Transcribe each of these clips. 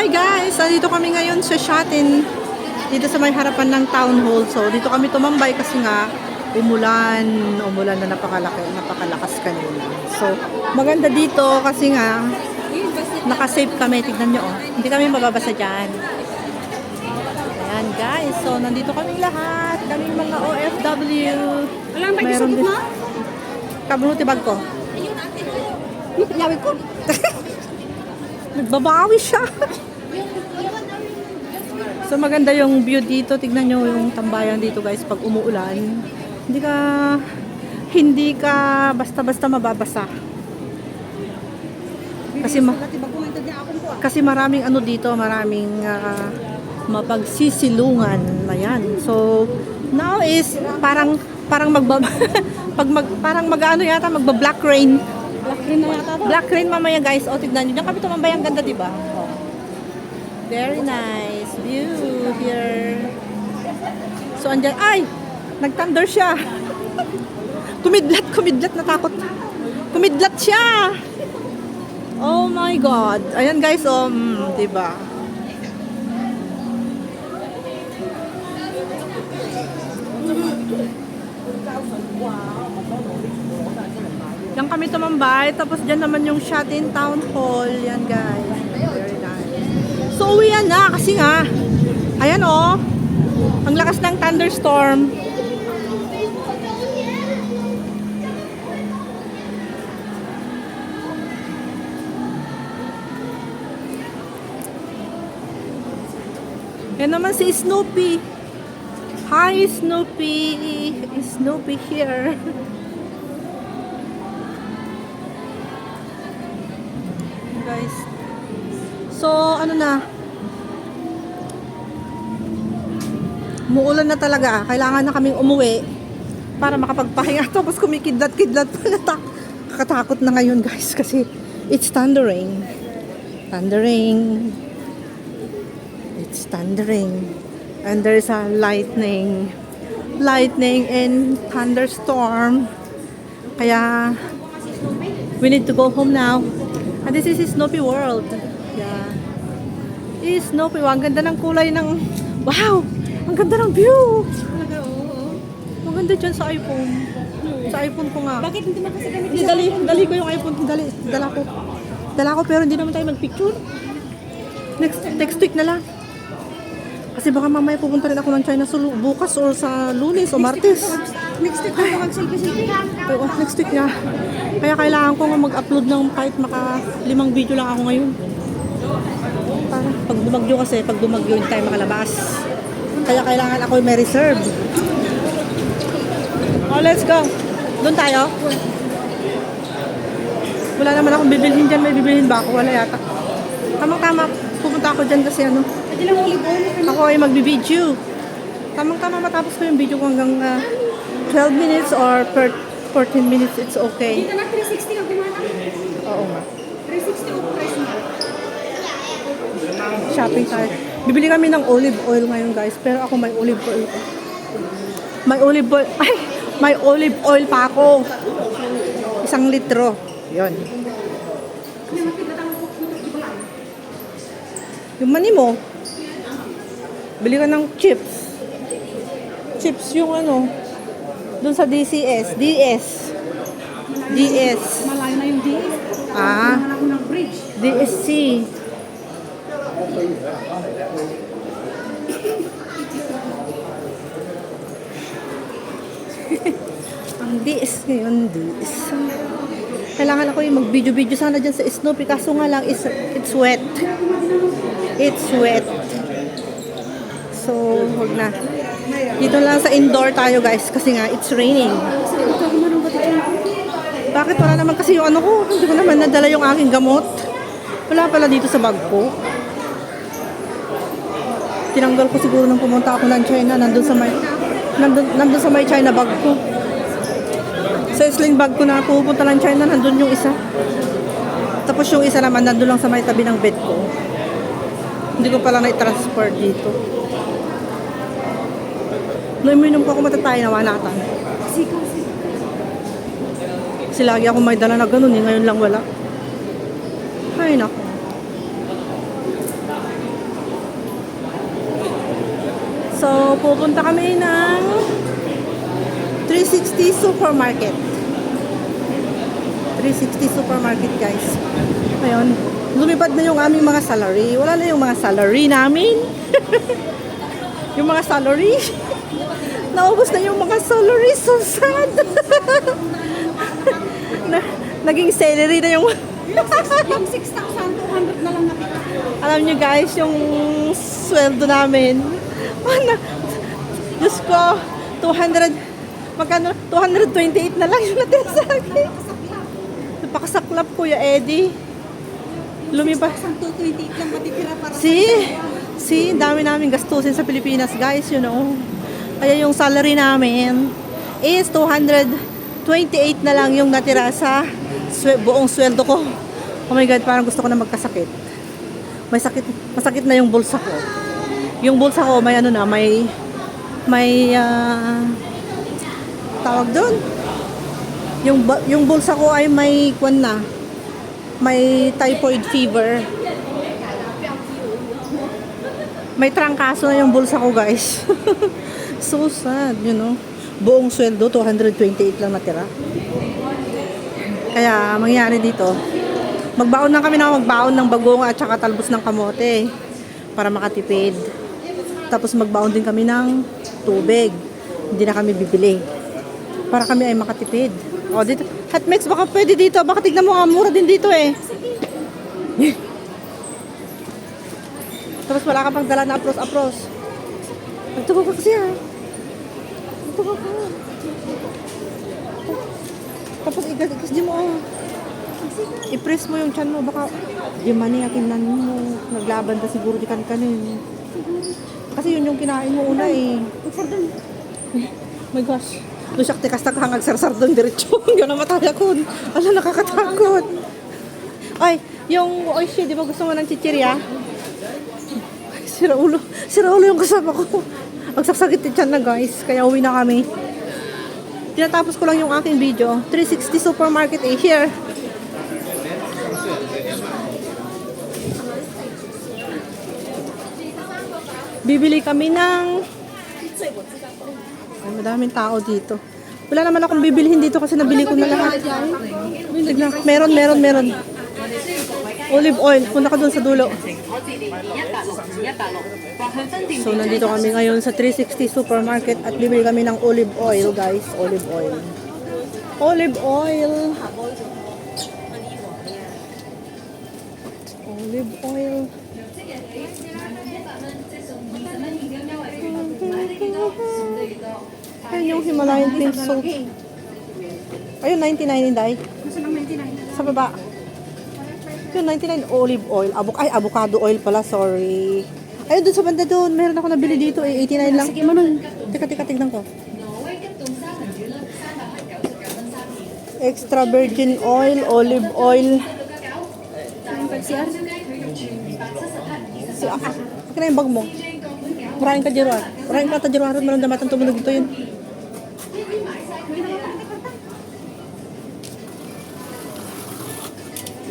Hi guys! Dito kami ngayon sa Shatin. Dito sa may harapan ng town hall. So dito kami tumambay kasi nga umulan na napakalakas kanina. So maganda dito kasi nga naka-safe kami. Tignan nyo oh. Hindi kami mababasa dyan. Ayan guys. So nandito kami lahat. Kaming mga OFW. Walang bag sa gitna? Kabunuti bag ko. Yawin ko. Nagbabawi siya. So maganda yung view dito. Tignan nyo yung tambayan dito guys pag umuulan. Hindi ka basta-basta mababasa. Kasi maraming ano dito, maraming mapagsisilungan. Ayan. So now is parang parang mag-ano yata, magba-black rain. Black rain na yata to. Black rain mamaya guys. O tignan nyo. Diyan kami tumambay. Ang ganda diba? Oh. Very nice view here. So andyan. Ay! Nag-thunder siya. Kumidlat. Natakot. Kumidlat siya. Oh my God. Ayan guys. Diba? Diyan kami tumambay. Tapos dyan naman yung Shatin Town Hall. Yan guys. Very nice. So uwian na kasi nga. Ayan oh. Ang lakas ng thunderstorm. Yan naman si Snoopy. Hi Snoopy. Snoopy here. Guys. So, ano na? Umuulan na talaga. Kailangan na kaming umuwi para makapagpahinga. Tapos kumikidlat-kidlat pa na. Kakatakot na ngayon guys kasi it's thundering. It's thundering. And there's a lightning and thunderstorm. Kaya we need to go home now. And this is Snoopy World. Yeah. This is Snoopy. Ang ganda ng kulay ng... Wow! Ang ganda ng view! Talaga, oo. Ang ganda dyan sa iPhone. Sa iPhone ko nga. Bakit hindi man kasi gamit Hindi, dali ko yung iPhone. Dala ko pero hindi naman tayo mag-picture. Next week na lang. Kasi baka mamaya pupunta rin ako ng China bukas or sa Lunes o Martes. Next week ako mag-selfie. Oo, next week na. Kaya kailangan ko nga mag-upload ng kahit 5 video lang ako ngayon. Para pag bumagyo hindi tayo makalabas. Kaya kailangan ako may reserve. Oh, let's go. Doon tayo. Wala naman akong bibilhin dyan. May bibilhin ba ako? Wala yata. Tamang-tama. Pupunta ako dyan kasi ano. Pwede lang olive oil. Ako ay magbibideo. Tamang-tama matapos ko yung video ko hanggang 12 minutes or 14 minutes. It's okay. Dito na 360 ang gumana. Oo nga. 360 o price mo. Shopping tayo. Bibili kami ng olive oil ngayon guys. Pero ako may olive oil ko. May olive oil pa ako. 1 litro. Yun. Yung money mo, bili ka ng chips. Chips yung ano, dun sa DS. Malayo na yung DS. Ah, Ako ng bridge. DSC. Ang DS ngayon, DS. Kailangan ako yung mag-video sana dyan sa Snoopy. Kaso nga lang, it's wet. It's wet. So, huwag na. Dito lang sa indoor tayo guys. Kasi nga, it's raining. Bakit wala naman kasi yung ano ko? Hindi ko naman nadala yung aking gamot. Wala pala dito sa bag ko. Tinanggal ko siguro nung pumunta ako ng China. Nandun sa may China bag ko. Sa sling bag ko na pupunta ng China, nandun yung isa. Tapos yung isa naman, nandun lang sa may tabi ng bed ko. Hindi ko pala na-transfer dito. Noong uminom ko ako matatay, nawanatan. Kasi lagi ako may dala na ganun, ngayon lang wala. Ay, naku. So, pupunta kami ng 360 Supermarket. 360 Supermarket, guys. Ngayon, lumipad na yung aming mga salary. Wala na yung mga salary namin. Yung mga salary. Naubos na yung mga salary. So sad. Naging salary na yung... Yung 6,200 na lang nakita. Alam nyo guys, yung sweldo namin. Ano? Diyos ko, 200... Magkano? 228 na lang yung natira sa akin. Napakasaklap, Kuya Eddie. Lumipas. 228 lang matitira para Si, dami namin gastusin sa Pilipinas, guys, you know. Kaya yung salary namin is 228 na lang yung natira sa buong sweldo ko. Oh my God, parang gusto ko na magkasakit. Masakit na yung bulsa ko. Yung bulsa ko, may ano na, may tawag doon. Yung bulsa ko ay may kwan na. May typhoid fever. May trangkaso na yung bulsa ko, guys. So sad, you know. Buong sweldo, 228 lang natira. Kaya, mangyari dito, magbaon lang kami magbaon ng bagong at saka talbos ng kamote para makatipid. Tapos magbaon din kami ng tubig. Hindi na kami bibili. Para kami ay makatipid. O, dito. Hotmix, baka pwede dito. Baka tignan mo nga, mura din dito eh. Tapos wala ka pang dala na apros. Nagtubo ka kasi ha. Nagtubo ka. Tapos igas di mo oh. I-press mo yung tiyan mo. Baka di mani akinan mo. Naglaban na siguro di kanin. Kasi yun yung kinain mo una eh. My gosh. Doon siya tikas na kahangag sarsar doon diretso. Hindi na mataya ko. Ala, nakakatakot. Ay, yung oishi, di ba gusto mo ng chichirya? Sira ulo yung kasama ko. Ang saksakit dyan na guys. Kaya uwi na kami. Tinatapos ko lang yung aking video. 360 Supermarket eh. Here. Bibili kami ng... Ay, madaming tao dito. Wala naman akong bibilihin dito kasi nabili ko na lahat. Meron. Olive oil. Punta ka dun sa dulo. So, nandito kami ngayon sa 360 Supermarket at bibili kami ng olive oil, guys. Olive oil. Olive oil. Olive oil. Ayun yung Himalayan pink salt. Ayun, 99 Inday. Nasa ng 99? Sa baba. Yun, 99 olive oil. Avocado oil pala, sorry. Ayun, dun sa banda dun. Meron ako nabili dito eh. 89 lang. Sige mo nun. Teka, tignan ko. Extra virgin oil, olive oil. CR? Akin na yung bag mo. Maraming kajiruan. Maraming katajiruan. Maraming damatan tumunog dito yun.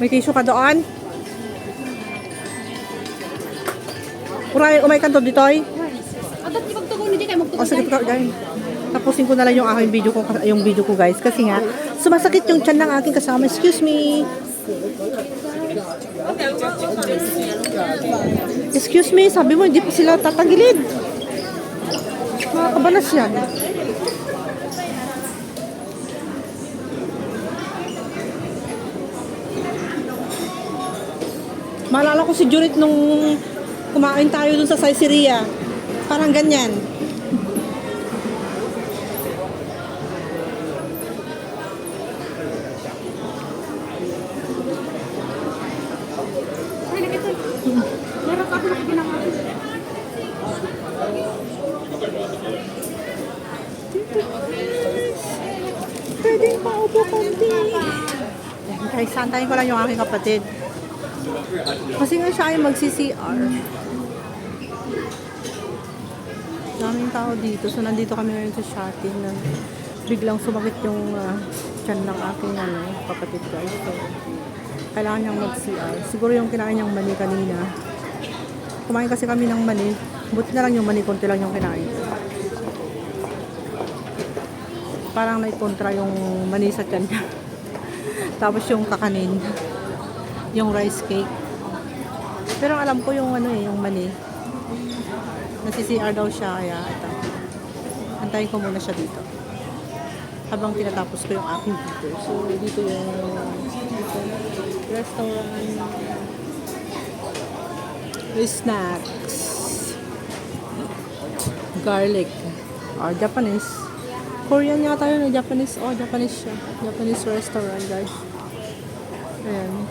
May tissue ka doon? Umay kanto dito ay? Adat ipagtugon hindi kayo O magtugon. sige pa guys. Tapusin ko na lang yung aking video ko guys kasi nga sumasakit yung tiyan ng aking kasama. Excuse me. Excuse me, sabi mo hindi pa sila tatagilid. Makakabalas yan. Maalala ko si Jurit nung kumain tayo dun sa Caesarea. Parang ganyan. Ay, nakita. Meron ka ako nakipinakain. Pwedeng paupo konti. Guys, santayin ko lang yung aking kapatid. Kasi nga siya ay magsi-CR. Daming tao dito. So, nandito kami ngayon sa Shati na biglang sumakit yung tiyan ng aking kapatid guys. So, kailangan niyang mag-CR. Siguro yung kinain niyang mani kanina. Kumain kasi kami ng mani. Buti na lang yung mani, konti lang yung kinain. Parang naikontra yung mani sa tiyan niya. Tapos yung kakanin, yung rice cake. Pero alam ko yung ano eh, yung mani. Nasi-CR daw siya, kaya ito. Antayin ko muna siya dito. Habang tinatapos ko yung aking video. So, dito yung restaurant. Snacks. Garlic. Or Japanese. Korean yata yun, Japanese. Oh, Japanese siya. Japanese restaurant, guys. Ayan.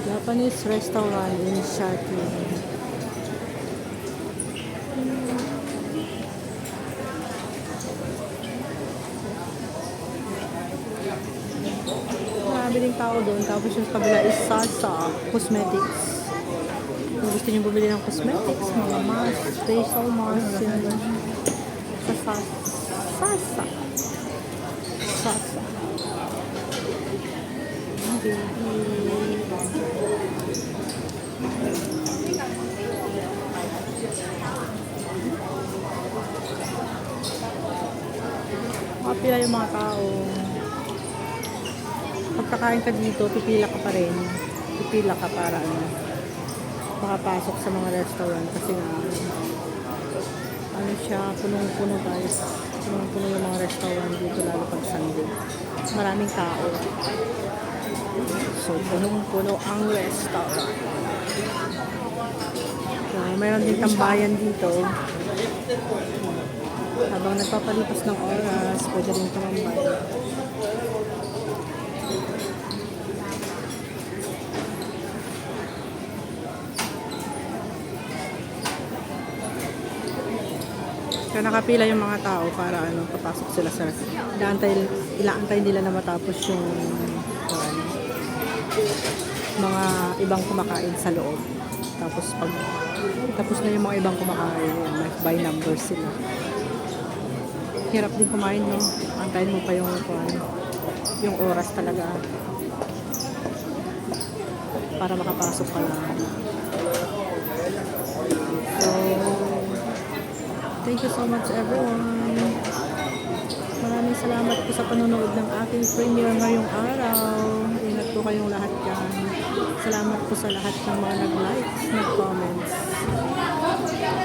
Japanese restaurant in Shatin. Marami ding tao doon. Tapos yung kabila is Sasa Cosmetics. Kung gusto niyo bumili ng cosmetics, mga mask, facial mask, yun doon. Sa Sasa. Sasa. Okay. Kapila yung mga tao. Pagkakain ka dito, pipila ka pa rin. Pipila ka para makapasok sa mga restaurant kasi nga ano siya, punong-puno guys. Punong-puno yung mga restaurant dito lalo pag Sunday. Maraming tao. So, punong-puno ang restaurant. So, mayroon din tambayan dito. Habang nagpapalipas ng oras, pwede rin tumambay. Kaya nakapila yung mga tao para papasok sila sa ilaantay nila na matapos yung mga ibang kumakain sa loob. Tapos pag tapos na yung mga ibang kumakain, may by number sila. Hirap din kumain, no? Antayin mo pa yung oras talaga para makapasok ka lang. So, thank you so much everyone. Maraming salamat po sa panonood ng aking premiere ngayong araw. Ingat po kayong lahat dyan. Salamat po sa lahat ng mga nag-likes, nag-comments,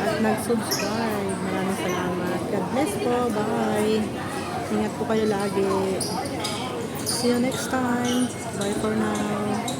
at nag-subscribe. Maraming salamat. God bless po. Bye. Ingat po kayo lagi. See you next time. Bye for now.